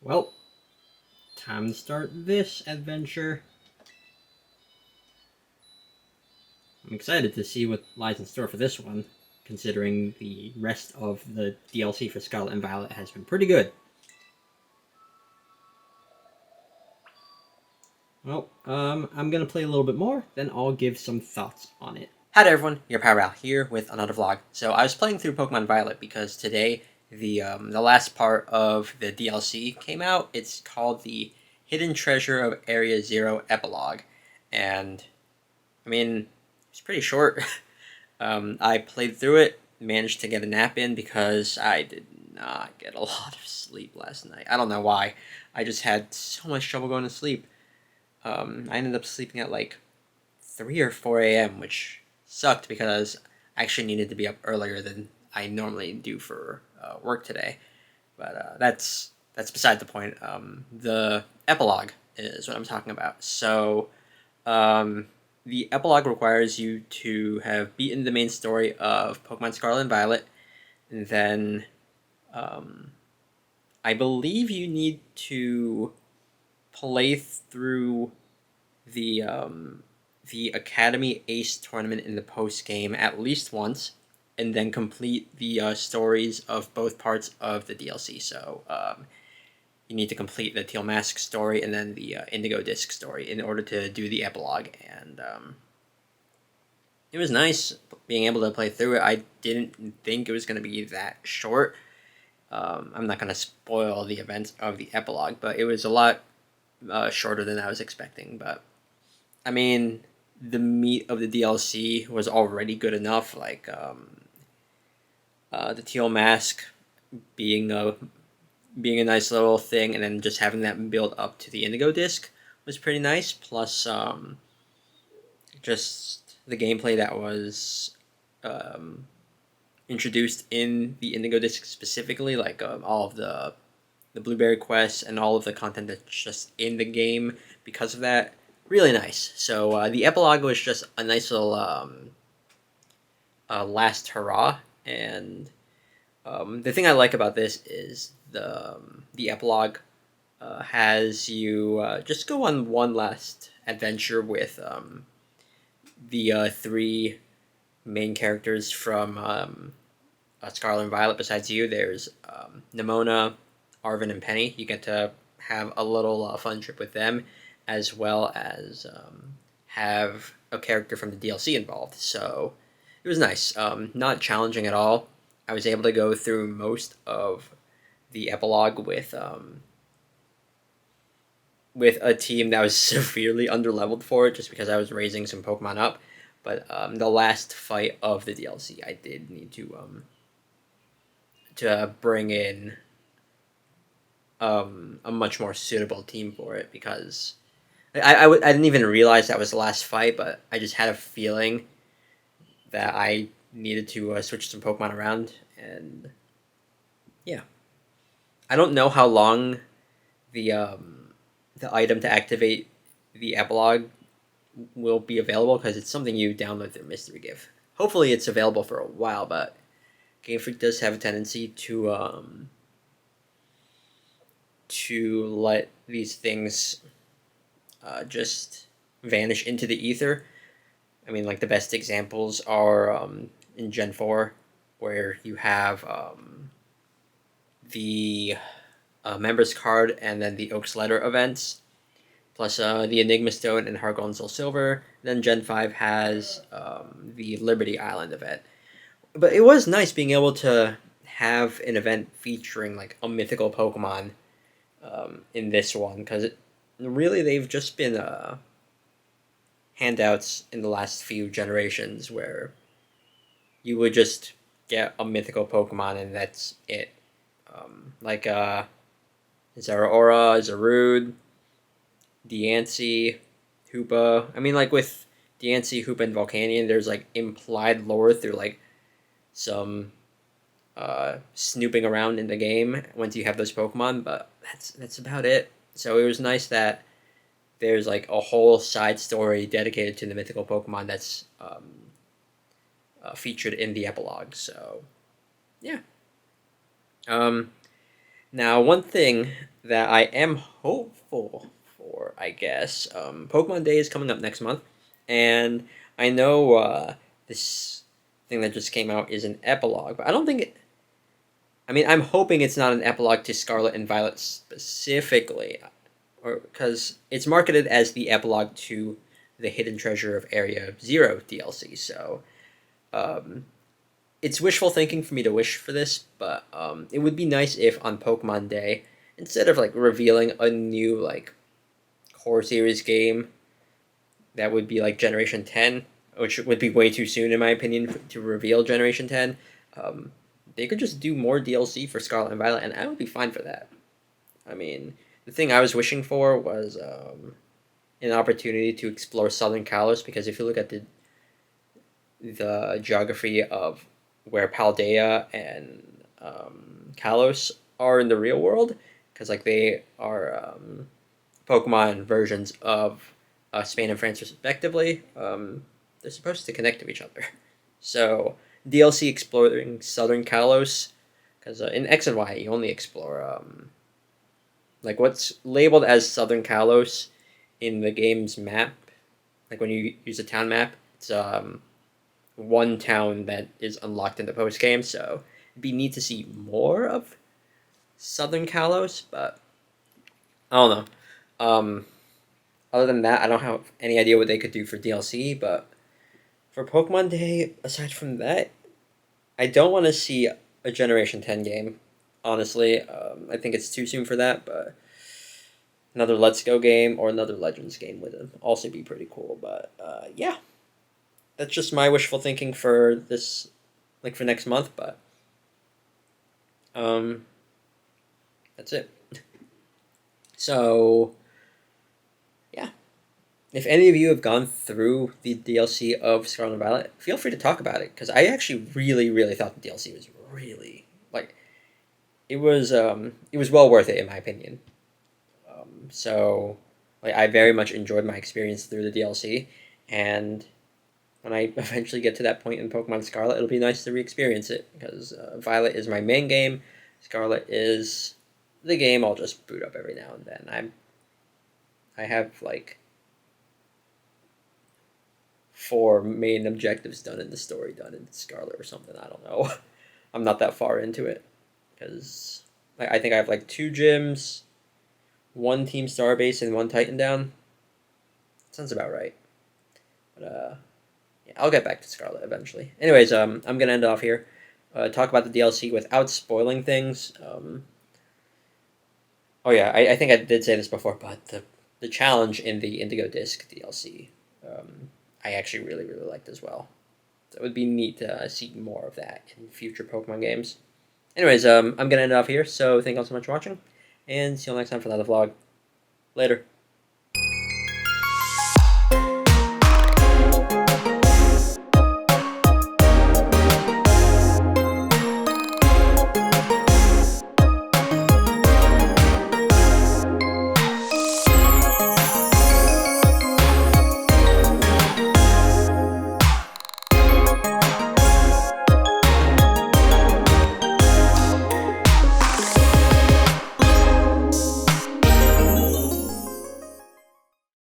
Well, time to start this adventure. I'm excited to see what lies in store for this one, considering the rest of the DLC for Scarlet and Violet has been pretty good. Well, I'm gonna play a little bit more, then I'll give some thoughts on it. Hi there everyone, your Power here with another vlog. So I was playing through Pokemon Violet because today the last part of the DLC came out. It's called the Hidden Treasure of Area Zero Epilogue. And I mean, it's pretty short. I played through it, managed to get a nap in because I did not get a lot of sleep last night. I don't know why. I just had so much trouble going to sleep. I ended up sleeping at like 3 or 4 a.m., which sucked because I actually needed to be up earlier than I normally do for work today. But that's beside the point. The epilogue is what I'm talking about. So the epilogue requires you to have beaten the main story of Pokemon Scarlet and Violet, and then I believe you need to play through the Academy Ace tournament in the post game at least once, and then complete the stories of both parts of the DLC. So you need to complete the Teal Mask story and then the Indigo Disc story in order to do the epilogue. And it was nice being able to play through it. I didn't think it was going to be that short. I'm not going to spoil the events of the epilogue, but it was a lot shorter than I was expecting. But I mean, the meat of the DLC was already good enough. Like the Teal Mask being a nice little thing, and then just having that build up to the Indigo Disc was pretty nice. Plus, just the gameplay that was introduced in the Indigo Disc specifically, like all of the Blueberry quests and all of the content that's just in the game because of that. Really nice. So the epilogue was just a nice little last hurrah, and the thing I like about this is the epilogue has you just go on one last adventure with the three main characters from Scarlet and Violet. Besides you, there's Nimona, Arvin, and Penny. You get to have a little fun trip with them, as well as have a character from the DLC involved. So it was nice. Not challenging at all. I was able to go through most of the epilogue with a team that was severely underleveled for it, just because I was raising some Pokemon up. But the last fight of the DLC, I did need to bring in a much more suitable team for it, because I didn't even realize that was the last fight, but I just had a feeling that I needed to switch some Pokemon around, and yeah. I don't know how long the item to activate the epilogue will be available, because it's something you download through Mystery Gift. Hopefully it's available for a while, but Game Freak does have a tendency to let these things just vanish into the ether. I mean, like, the best examples are in Gen 4, where you have the members card and then the Oak's Letter events, plus the Enigma Stone and Heart Gold and Soul Silver. Then Gen 5 has the Liberty Island event. But it was nice being able to have an event featuring like a mythical Pokemon in this one, because really they've just been handouts in the last few generations where you would just get a mythical Pokemon and that's it. Like Zeraora, Zarude, Diancie, Hoopa. I mean, like with Diancie, Hoopa, and Volcanion, there's like implied lore through like some snooping around in the game once you have those Pokemon, but that's about it. So it was nice that there's like a whole side story dedicated to the mythical Pokemon that's featured in the epilogue. So yeah. Now, one thing that I am hopeful for, I guess, Pokemon Day is coming up next month, and I know this thing that just came out is an epilogue, but I don't think it. I mean, I'm hoping it's not an epilogue to Scarlet and Violet specifically, or because it's marketed as the epilogue to the Hidden Treasure of Area Zero DLC. So, um, it's wishful thinking for me to wish for this, but it would be nice if on Pokemon Day, instead of like revealing a new like core series game, that would be like Generation 10, which would be way too soon in my opinion to reveal Generation 10. Um, they could just do more DLC for Scarlet and Violet, and I would be fine for that. I mean, the thing I was wishing for was an opportunity to explore Southern Kalos, because if you look at the geography of where Paldea and Kalos are in the real world, because like they are Pokemon versions of Spain and France respectively. They're supposed to connect to each other. So DLC exploring Southern Kalos, because in X and Y you only explore like what's labeled as Southern Kalos in the game's map. Like when you use a town map, it's one town that is unlocked in the post game. So it'd be neat to see more of Southern Kalos, but I don't know. Other than that, I don't have any idea what they could do for DLC. But for Pokemon Day, aside from that, I don't want to see a Generation 10 game. Honestly, I think it's too soon for that. But another Let's Go game or another Legends game would also be pretty cool. But yeah, that's just my wishful thinking for this, like for next month. But that's it. So yeah, if any of you have gone through the DLC of Scarlet and Violet, feel free to talk about it, because I actually really thought the DLC was really like it was well worth it in my opinion. So like I very much enjoyed my experience through the DLC, and when I eventually get to that point in Pokemon Scarlet, it'll be nice to re-experience it, because Violet is my main game. Scarlet is the game I'll just boot up every now and then. I have like 4 main objectives done in the story done in Scarlet or something. I don't know. I'm not that far into it, because I think I have like 2 gyms, 1 Team Starbase, and 1 Titan down. Sounds about right. But yeah, I'll get back to Scarlet eventually. Anyways, I'm gonna end off here. Talk about the DLC without spoiling things. Oh yeah, I think I did say this before, but the challenge in the Indigo Disc DLC, I actually really liked as well. So it would be neat to see more of that in future Pokemon games. Anyways, I'm gonna end off here. So thank you all so much for watching, and see you all next time for another vlog. Later.